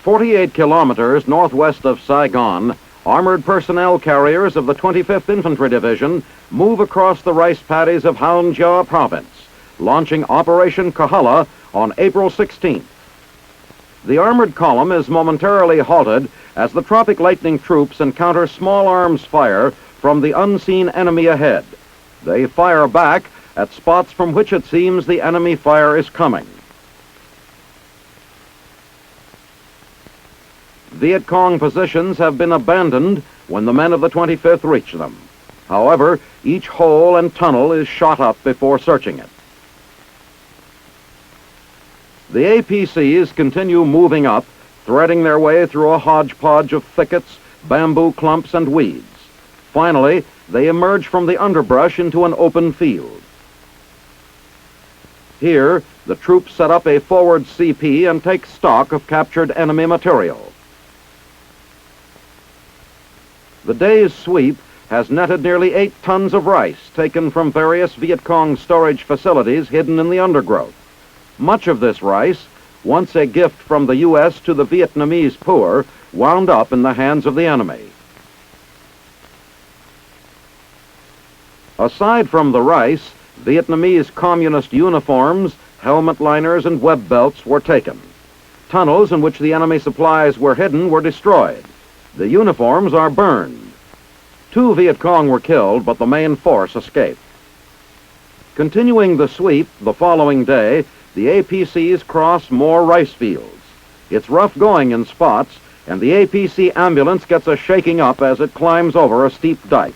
48 kilometers northwest of Saigon, armored personnel carriers of the 25th Infantry Division move across the rice paddies of Haunjia Province, launching Operation Kahala on April 16th. The armored column is momentarily halted as the Tropic Lightning troops encounter small arms fire from the unseen enemy ahead. They fire back at spots from which it seems the enemy fire is coming. Viet Cong positions have been abandoned when the men of the 25th reach them. However, each hole and tunnel is shot up before searching it. The APCs continue moving up, threading their way through a hodgepodge of thickets, bamboo clumps, and weeds. Finally, they emerge from the underbrush into an open field. Here, the troops set up a forward CP and take stock of captured enemy material. The day's sweep has netted nearly 8 tons of rice taken from various Viet Cong storage facilities hidden in the undergrowth. Much of this rice, once a gift from the U.S. to the Vietnamese poor, wound up in the hands of the enemy. Aside from the rice, Vietnamese communist uniforms, helmet liners, and web belts were taken. Tunnels in which the enemy supplies were hidden were destroyed. The uniforms are burned. 2 Viet Cong were killed, but the main force escaped. Continuing the sweep the following day, the APCs cross more rice fields. It's rough going in spots, and the APC ambulance gets a shaking up as it climbs over a steep dike.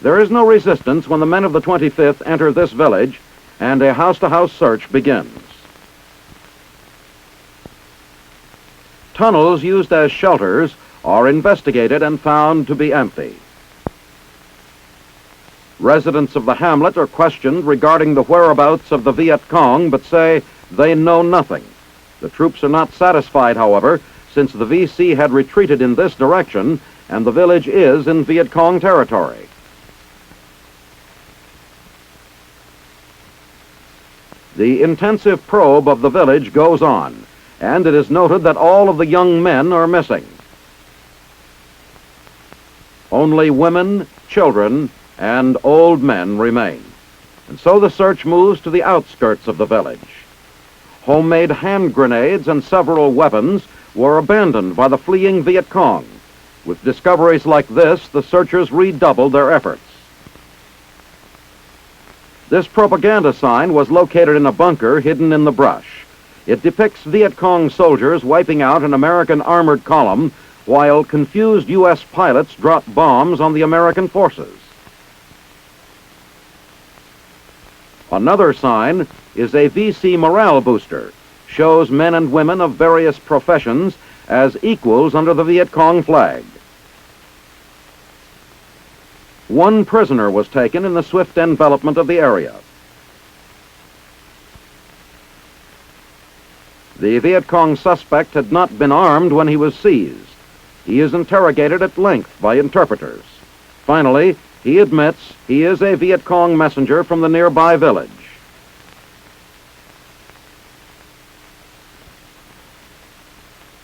There is no resistance when the men of the 25th enter this village, and a house-to-house search begins. Tunnels used as shelters are investigated and found to be empty. Residents of the hamlet are questioned regarding the whereabouts of the Viet Cong, but say they know nothing. The troops are not satisfied, however, since the VC had retreated in this direction and the village is in Viet Cong territory. The intensive probe of the village goes on, and it is noted that all of the young men are missing. Only women, children, and old men remain. And so the search moves to the outskirts of the village. Homemade hand grenades and several weapons were abandoned by the fleeing Viet Cong. With discoveries like this, the searchers redoubled their efforts. This propaganda sign was located in a bunker hidden in the brush. It depicts Viet Cong soldiers wiping out an American armored column while confused U.S. pilots drop bombs on the American forces. Another sign is a VC morale booster, shows men and women of various professions as equals under the Viet Cong flag. One prisoner was taken in the swift envelopment of the area. The Viet Cong suspect had not been armed when he was seized. He is interrogated at length by interpreters. Finally, he admits he is a Viet Cong messenger from the nearby village.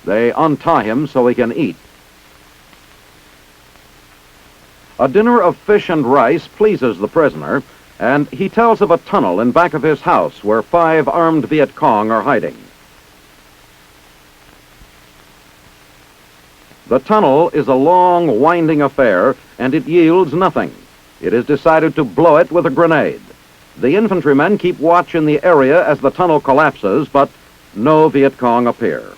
They untie him so he can eat. A dinner of fish and rice pleases the prisoner, and he tells of a tunnel in back of his house where 5 armed Viet Cong are hiding. The tunnel is a long, winding affair, and it yields nothing. It is decided to blow it with a grenade. The infantrymen keep watch in the area as the tunnel collapses, but no Viet Cong appear.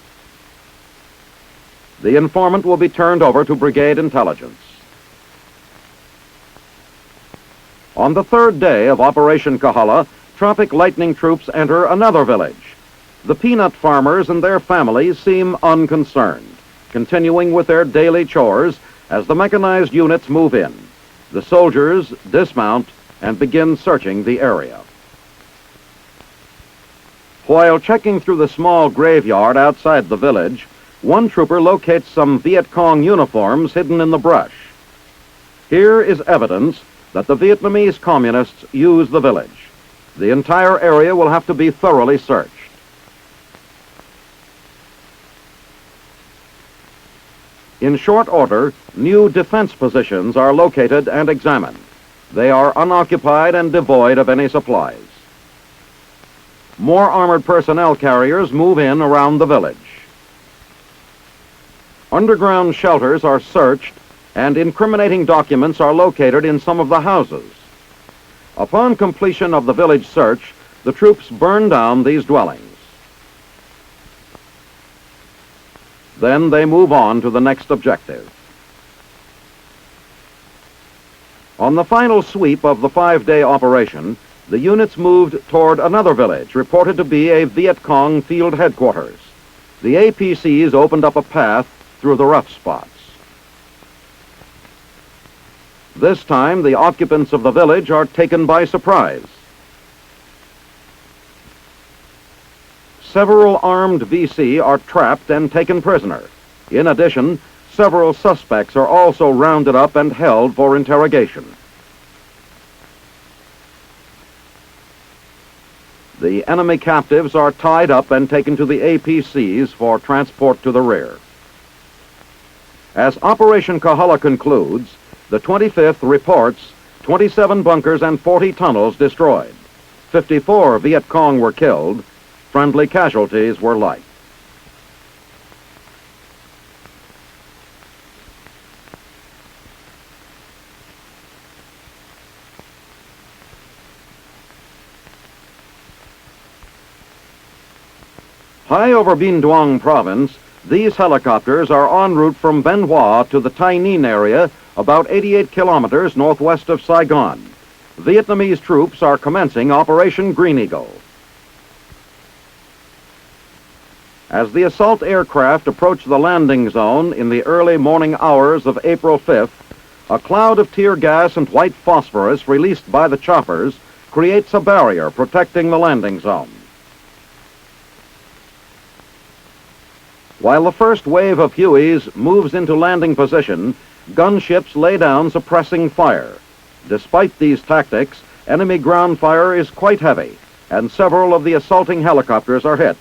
The informant will be turned over to Brigade Intelligence. On the 3rd day of Operation Kahala, Tropic Lightning troops enter another village. The peanut farmers and their families seem unconcerned, continuing with their daily chores as the mechanized units move in. The soldiers dismount and begin searching the area. While checking through the small graveyard outside the village, one trooper locates some Viet Cong uniforms hidden in the brush. Here is evidence that the Vietnamese communists use the village. The entire area will have to be thoroughly searched. In short order, new defense positions are located and examined. They are unoccupied and devoid of any supplies. More armored personnel carriers move in around the village. Underground shelters are searched, and incriminating documents are located in some of the houses. Upon completion of the village search, the troops burn down these dwellings. Then they move on to the next objective. On the final sweep of the 5-day operation, the units moved toward another village, reported to be a Viet Cong field headquarters. The APCs opened up a path through the rough spots. This time, the occupants of the village are taken by surprise. Several armed VC are trapped and taken prisoner. In addition, several suspects are also rounded up and held for interrogation. The enemy captives are tied up and taken to the APCs for transport to the rear. As Operation Kahala concludes, the 25th reports 27 bunkers and 40 tunnels destroyed. 54 Viet Cong were killed. Friendly casualties were light. High over Binh Duong province, these helicopters are en route from Bien Hoa to the Tai Ninh area, about 88 kilometers northwest of Saigon. Vietnamese troops are commencing Operation Green Eagle. As the assault aircraft approach the landing zone in the early morning hours of April 5th, a cloud of tear gas and white phosphorus released by the choppers creates a barrier protecting the landing zone. While the first wave of Hueys moves into landing position, gunships lay down suppressing fire. Despite these tactics, enemy ground fire is quite heavy, and several of the assaulting helicopters are hit.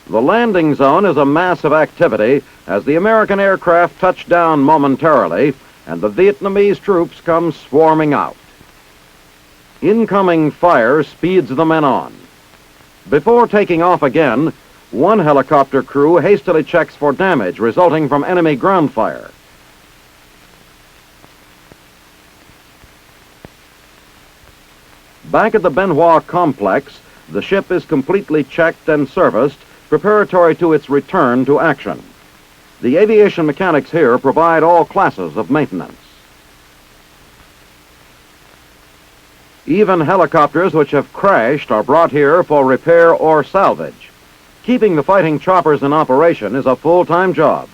The landing zone is a mass of activity as the American aircraft touch down momentarily and the Vietnamese troops come swarming out. Incoming fire speeds the men on. Before taking off again, one helicopter crew hastily checks for damage resulting from enemy ground fire. Back at the Bien Hoa complex, the ship is completely checked and serviced, preparatory to its return to action. The aviation mechanics here provide all classes of maintenance. Even helicopters which have crashed are brought here for repair or salvage. Keeping the fighting choppers in operation is a full-time job.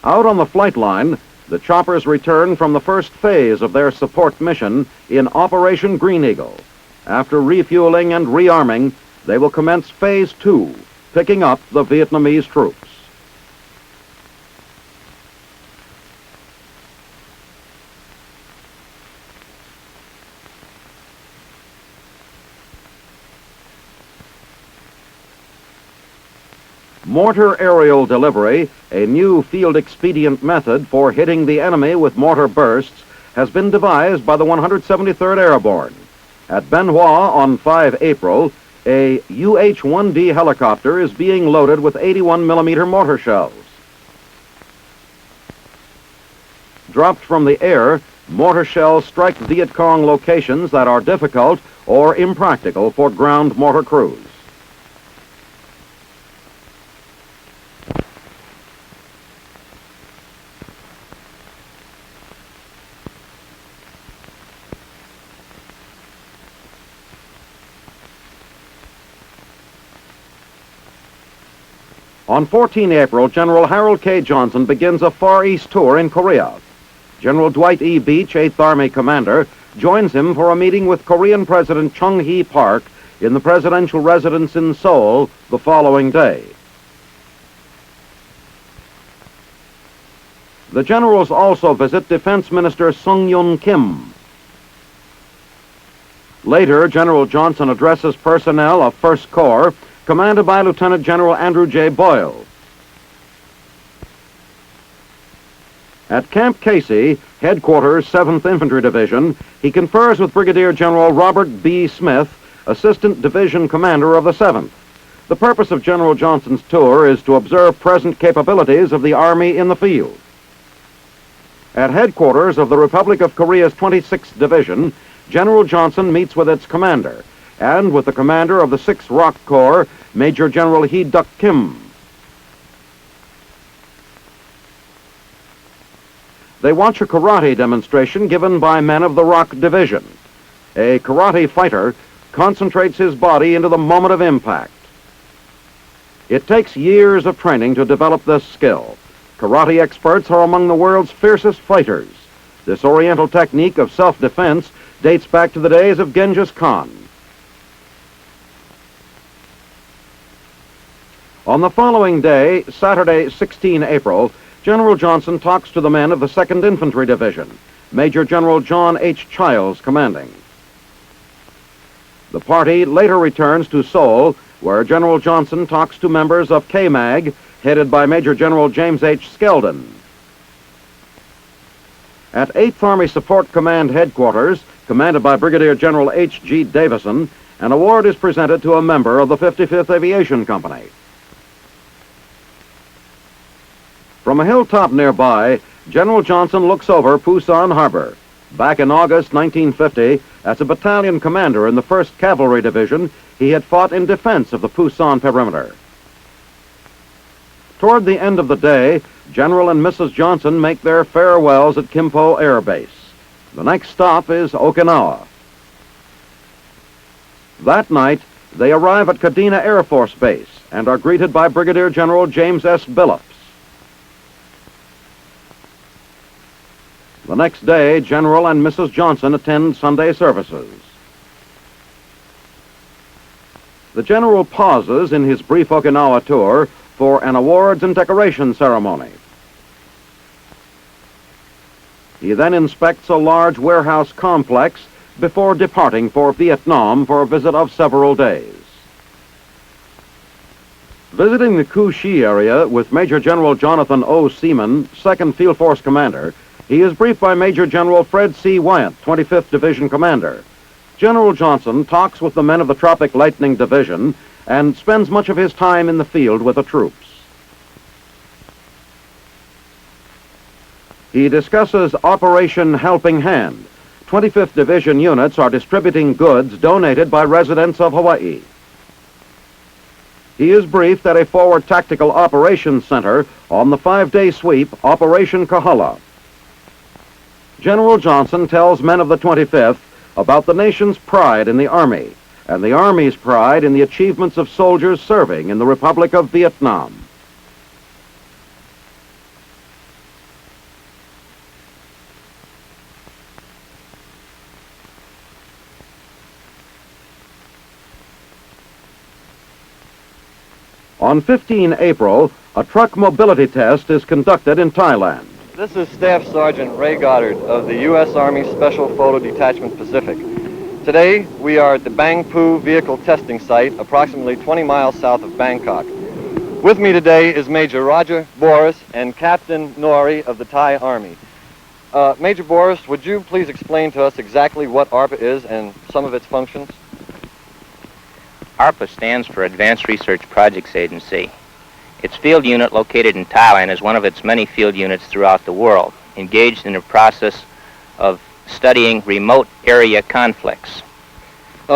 Out on the flight line, the choppers return from the first phase of their support mission in Operation Green Eagle. After refueling and rearming, they will commence Phase 2, picking up the Vietnamese troops. Mortar aerial delivery, a new field expedient method for hitting the enemy with mortar bursts, has been devised by the 173rd Airborne. At Bien Hoa on 5 April, a UH-1D helicopter is being loaded with 81mm mortar shells. Dropped from the air, mortar shells strike Viet Cong locations that are difficult or impractical for ground mortar crews. On 14 April, General Harold K. Johnson begins a Far East tour in Korea. General Dwight E. Beach, 8th Army Commander, joins him for a meeting with Korean President Chung-hee Park in the presidential residence in Seoul the following day. The generals also visit Defense Minister Sung-yun Kim. Later, General Johnson addresses personnel of 1st Corps commanded by Lieutenant General Andrew J. Boyle. At Camp Casey, Headquarters, 7th Infantry Division, he confers with Brigadier General Robert B. Smith, Assistant Division Commander of the 7th. The purpose of General Johnson's tour is to observe present capabilities of the Army in the field. At headquarters of the Republic of Korea's 26th Division, General Johnson meets with its commander, and with the commander of the 6th Rock Corps, Major General Hee Duck Kim. They watch a karate demonstration given by men of the Rock Division. A karate fighter concentrates his body into the moment of impact. It takes years of training to develop this skill. Karate experts are among the world's fiercest fighters. This Oriental technique of self-defense dates back to the days of Genghis Khan. On the following day, Saturday, 16 April, General Johnson talks to the men of the 2nd Infantry Division, Major General John H. Childs commanding. The party later returns to Seoul, where General Johnson talks to members of KMAG, headed by Major General James H. Skeldon. At 8th Army Support Command Headquarters, commanded by Brigadier General H. G. Davison, an award is presented to a member of the 55th Aviation Company. From a hilltop nearby, General Johnson looks over Pusan Harbor. Back in August 1950, as a battalion commander in the 1st Cavalry Division, he had fought in defense of the Pusan perimeter. Toward the end of the day, General and Mrs. Johnson make their farewells at Kimpo Air Base. The next stop is Okinawa. That night, they arrive at Kadena Air Force Base and are greeted by Brigadier General James S. Billups. The next day, General and Mrs. Johnson attend Sunday services. The General pauses in his brief Okinawa tour for an awards and decoration ceremony. He then inspects a large warehouse complex before departing for Vietnam for a visit of several days. Visiting the Ku-Shi area with Major General Jonathan O. Seaman, 2nd Field Force Commander, he is briefed by Major General Fred C. Wyatt, 25th Division Commander. General Johnson talks with the men of the Tropic Lightning Division and spends much of his time in the field with the troops. He discusses Operation Helping Hand. 25th Division units are distributing goods donated by residents of Hawaii. He is briefed at a forward tactical operations center on the 5-day sweep, Operation Kahala. General Johnson tells men of the 25th about the nation's pride in the Army and the Army's pride in the achievements of soldiers serving in the Republic of Vietnam. On 15 April, a truck mobility test is conducted in Thailand. This is Staff Sergeant Ray Goddard of the U.S. Army Special Photo Detachment Pacific. Today, we are at the Bang Phu Vehicle Testing Site, approximately 20 miles south of Bangkok. With me today is Major Roger Boris and Captain Nori of the Thai Army. Major Boris, would you please explain to us exactly what ARPA is and some of its functions? ARPA stands for Advanced Research Projects Agency. Its field unit, located in Thailand, is one of its many field units throughout the world, engaged in a process of studying remote area conflicts.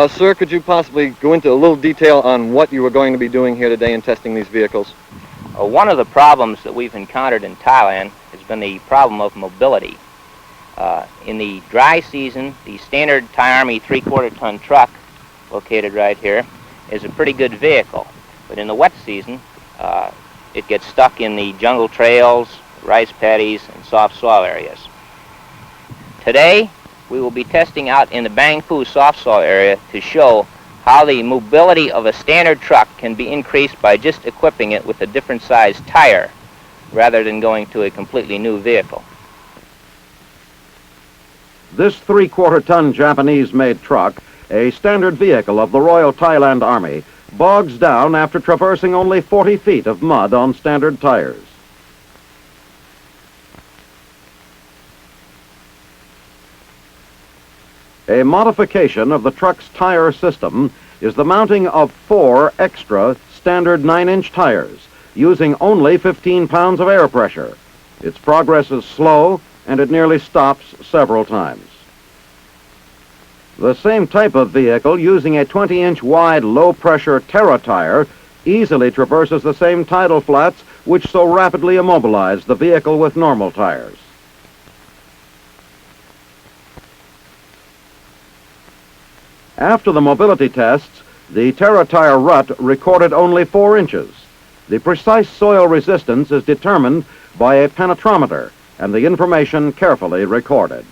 Sir, could you possibly go into a little detail on what you are going to be doing here today in testing these vehicles? One of the problems that we've encountered in Thailand has been the problem of mobility. In the dry season, the standard Thai Army 3/4-ton truck, located right here, is a pretty good vehicle. But in the wet season, it gets stuck in the jungle trails, rice paddies, and soft soil areas. Today, we will be testing out in the Bang Phu soft soil area to show how the mobility of a standard truck can be increased by just equipping it with a different size tire rather than going to a completely new vehicle. This 3/4-ton Japanese-made truck, a standard vehicle of the Royal Thailand Army, bogs down after traversing only 40 feet of mud on standard tires. A modification of the truck's tire system is the mounting of 4 extra standard 9-inch tires, using only 15 pounds of air pressure. Its progress is slow, and it nearly stops several times. The same type of vehicle, using a 20-inch wide low-pressure Terra tire, easily traverses the same tidal flats which so rapidly immobilize the vehicle with normal tires. After the mobility tests, the Terra tire rut recorded only 4 inches. The precise soil resistance is determined by a penetrometer, and the information carefully recorded.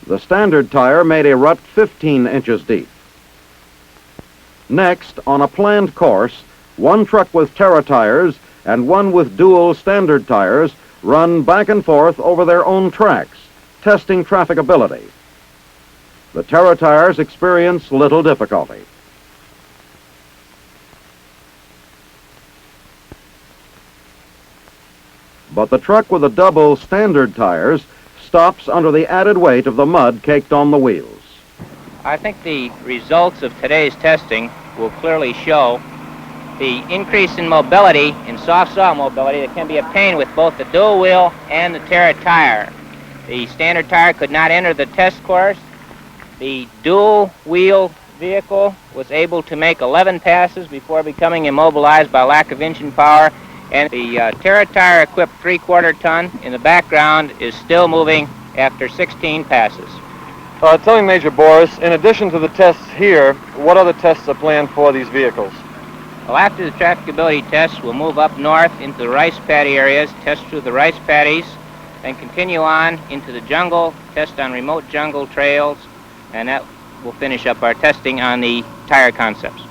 The standard tire made a rut 15 inches deep. Next, on a planned course, 1 truck with Terra tires and 1 with dual standard tires run back and forth over their own tracks, testing trafficability. The Terra tires experience little difficulty. But the truck with the double standard tires stops under the added weight of the mud caked on the wheels. I think the results of today's testing will clearly show the increase in mobility, in soft soil mobility, that can be obtained with both the dual wheel and the Terra tire. The standard tire could not enter the test course. The dual wheel vehicle was able to make 11 passes before becoming immobilized by lack of engine power, and the Terra tire equipped 3/4 ton in the background is still moving after 16 passes. Tell me, Major Boris, in addition to the tests here, what other tests are planned for these vehicles? Well, after the trafficability tests, we'll move up north into the rice paddy areas, test through the rice paddies, then continue on into the jungle, test on remote jungle trails, and that will finish up our testing on the tire concepts.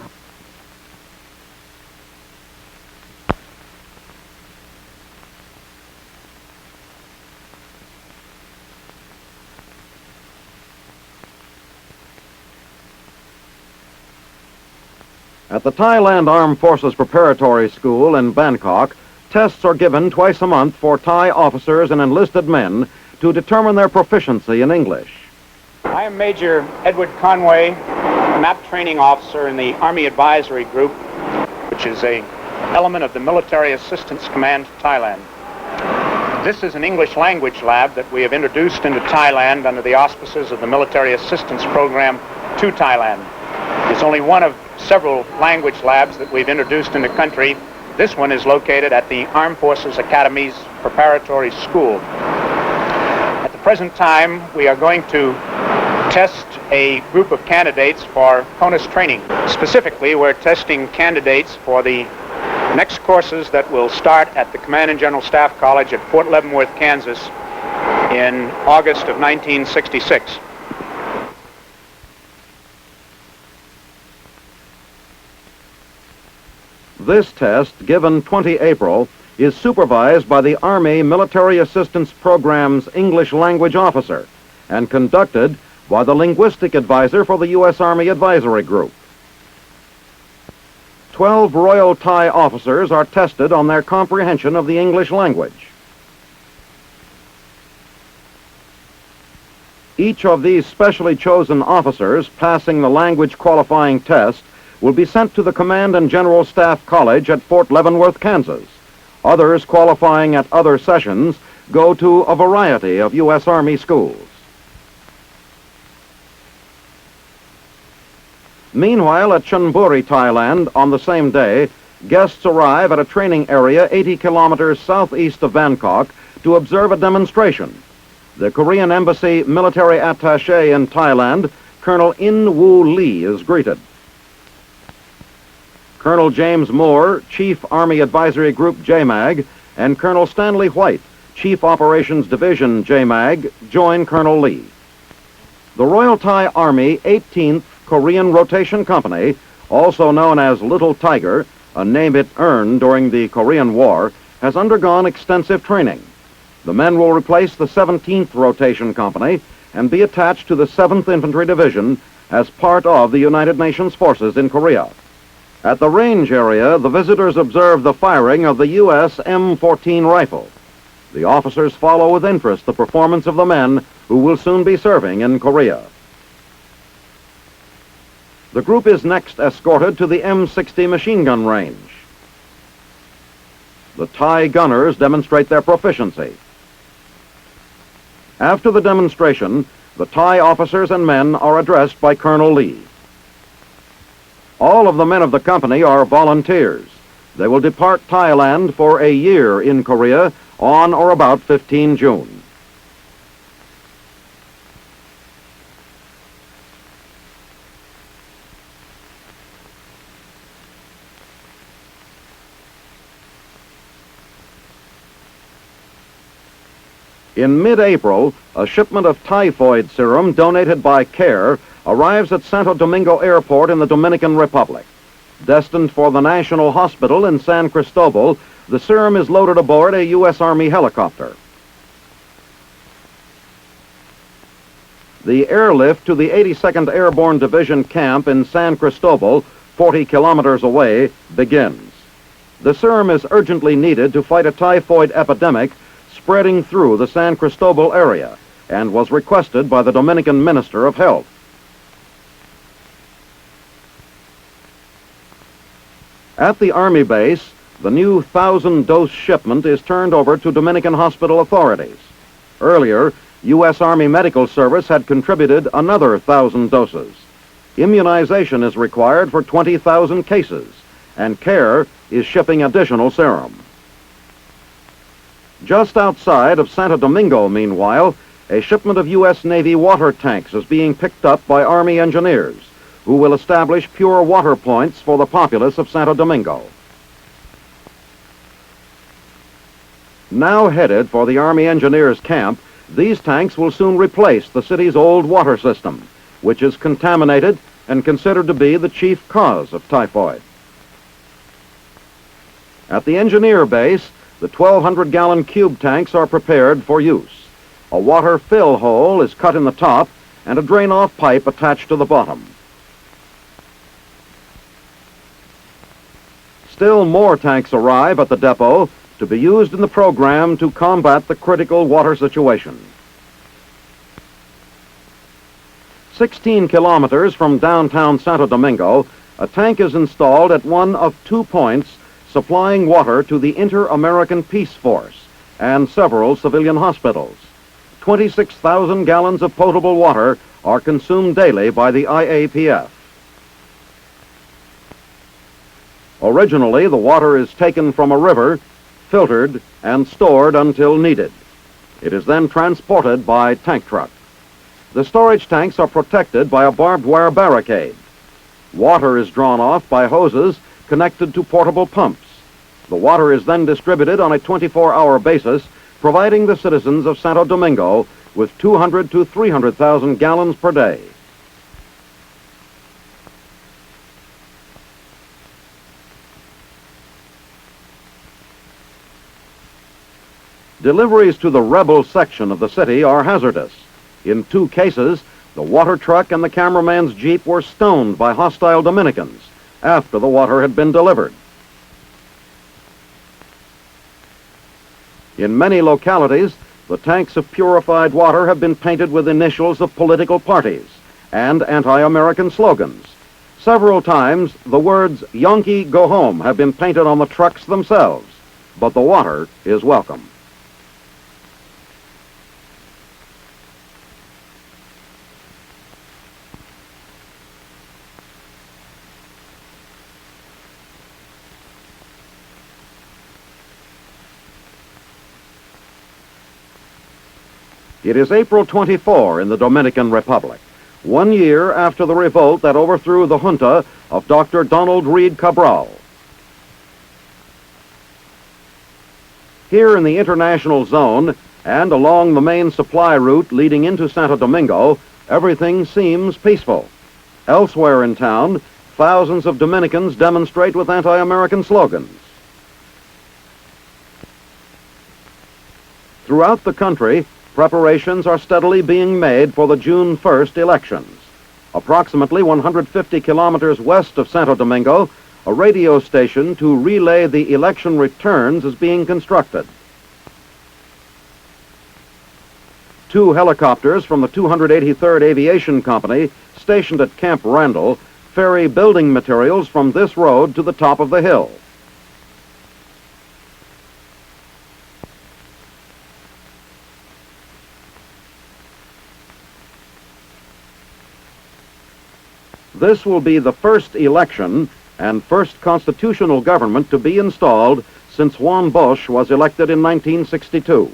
At the Thailand Armed Forces Preparatory School in Bangkok, tests are given twice a month for Thai officers and enlisted men to determine their proficiency in English. I am Major Edward Conway, MAP training officer in the Army Advisory Group, which is an element of the Military Assistance Command Thailand. This is an English language lab that we have introduced into Thailand under the auspices of the Military Assistance Program to Thailand. It's only one of several language labs that we've introduced in the country. This one is located at the Armed Forces Academy's Preparatory School. At the present time, we are going to test a group of candidates for CONUS training. Specifically, we're testing candidates for the next courses that will start at the Command and General Staff College at Fort Leavenworth, Kansas in August of 1966. This test, given 20 April, is supervised by the Army Military Assistance Program's English language officer and conducted by the linguistic advisor for the U.S. Army Advisory Group. 12 Royal Thai officers are tested on their comprehension of the English language. Each of these specially chosen officers passing the language qualifying test will be sent to the Command and General Staff College at Fort Leavenworth, Kansas. Others qualifying at other sessions go to a variety of U.S. Army schools. Meanwhile, at Chonburi, Thailand, on the same day, guests arrive at a training area 80 kilometers southeast of Bangkok to observe a demonstration. The Korean Embassy military attaché in Thailand, Colonel In Woo Lee, is greeted. Colonel James Moore, Chief Army Advisory Group JMAG, and Colonel Stanley White, Chief Operations Division JMAG, join Colonel Lee. The Royal Thai Army 18th Korean Rotation Company, also known as Little Tiger, a name it earned during the Korean War, has undergone extensive training. The men will replace the 17th Rotation Company and be attached to the 7th Infantry Division as part of the United Nations forces in Korea. At the range area, the visitors observe the firing of the U.S. M14 rifle. The officers follow with interest the performance of the men who will soon be serving in Korea. The group is next escorted to the M60 machine gun range. The Thai gunners demonstrate their proficiency. After the demonstration, the Thai officers and men are addressed by Colonel Lee. All of the men of the company are volunteers. They will depart Thailand for a year in Korea on or about 15 June. In mid-April, a shipment of typhoid serum donated by CARE arrives at Santo Domingo Airport in the Dominican Republic. Destined for the National Hospital in San Cristobal, the serum is loaded aboard a U.S. Army helicopter. The airlift to the 82nd Airborne Division camp in San Cristobal, 40 kilometers away, begins. The serum is urgently needed to fight a typhoid epidemic spreading through the San Cristobal area and was requested by the Dominican Minister of Health. At the Army base, the new 1,000-dose shipment is turned over to Dominican hospital authorities. Earlier, U.S. Army Medical Service had contributed another 1,000 doses. Immunization is required for 20,000 cases, and CARE is shipping additional serum. Just outside of Santo Domingo, meanwhile, a shipment of U.S. Navy water tanks is being picked up by Army engineers, who will establish pure water points for the populace of Santo Domingo. Now headed for the Army engineers' camp, these tanks will soon replace the city's old water system, which is contaminated and considered to be the chief cause of typhoid. At the engineer base, the 1,200-gallon cube tanks are prepared for use. A water fill hole is cut in the top and a drain-off pipe attached to the bottom. Still more tanks arrive at the depot to be used in the program to combat the critical water situation. 16 kilometers from downtown Santo Domingo, a tank is installed at one of 2 points supplying water to the Inter-American Peace Force and several civilian hospitals. 26,000 gallons of potable water are consumed daily by the IAPF. Originally, the water is taken from a river, filtered, and stored until needed. It is then transported by tank truck. The storage tanks are protected by a barbed wire barricade. Water is drawn off by hoses connected to portable pumps. The water is then distributed on a 24-hour basis, providing the citizens of Santo Domingo with 200 to 300,000 gallons per day. Deliveries to the rebel section of the city are hazardous. In 2 cases, the water truck and the cameraman's jeep were stoned by hostile Dominicans after the water had been delivered. In many localities, the tanks of purified water have been painted with initials of political parties and anti-American slogans. Several times, the words "Yankee, go home" have been painted on the trucks themselves, but the water is welcome. It is April 24 in the Dominican Republic, 1 year after the revolt that overthrew the junta of Dr. Donald Reed Cabral. Here in the international zone and along the main supply route leading into Santo Domingo, everything seems peaceful. Elsewhere in town, thousands of Dominicans demonstrate with anti-American slogans. Throughout the country, preparations are steadily being made for the June 1st elections. Approximately 150 kilometers west of Santo Domingo, a radio station to relay the election returns is being constructed. 2 helicopters from the 283rd Aviation Company, stationed at Camp Randall, ferry building materials from this road to the top of the hill. This will be the first election and first constitutional government to be installed since Juan Bosch was elected in 1962.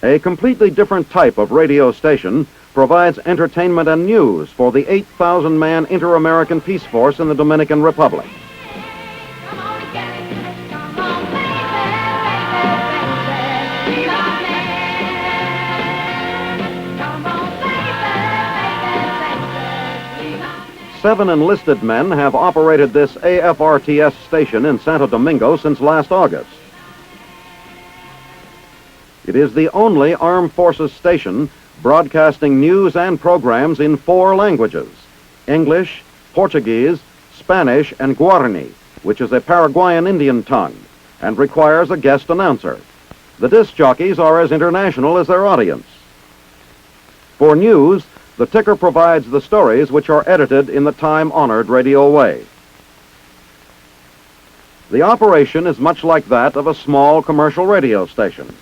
A completely different type of radio station provides entertainment and news for the 8,000-man Inter-American Peace Force in the Dominican Republic. Seven enlisted men have operated this AFRTS station in Santo Domingo since last August. It is the only armed forces station broadcasting news and programs in 4 languages: English, Portuguese, Spanish, and Guarani, which is a Paraguayan Indian tongue, and requires a guest announcer. The disc jockeys are as international as their audience. For news, the ticker provides the stories which are edited in the time-honored radio way. The operation is much like that of a small commercial radio station.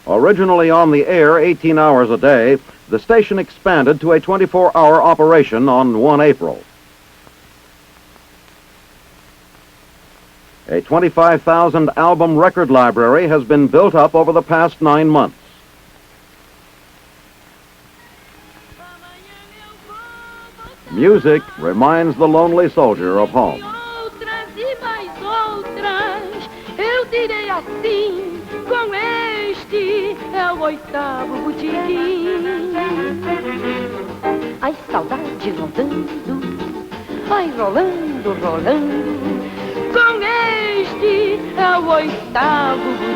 Originally on the air 18 hours a day, the station expanded to a 24-hour operation on 1 April. A 25,000 album record library has been built up over the past 9 months. Music reminds the lonely soldier of home. Com este é o 8º botiquim. Ai, saudade rodando, ai, rolando, rolando. Com este é o 8º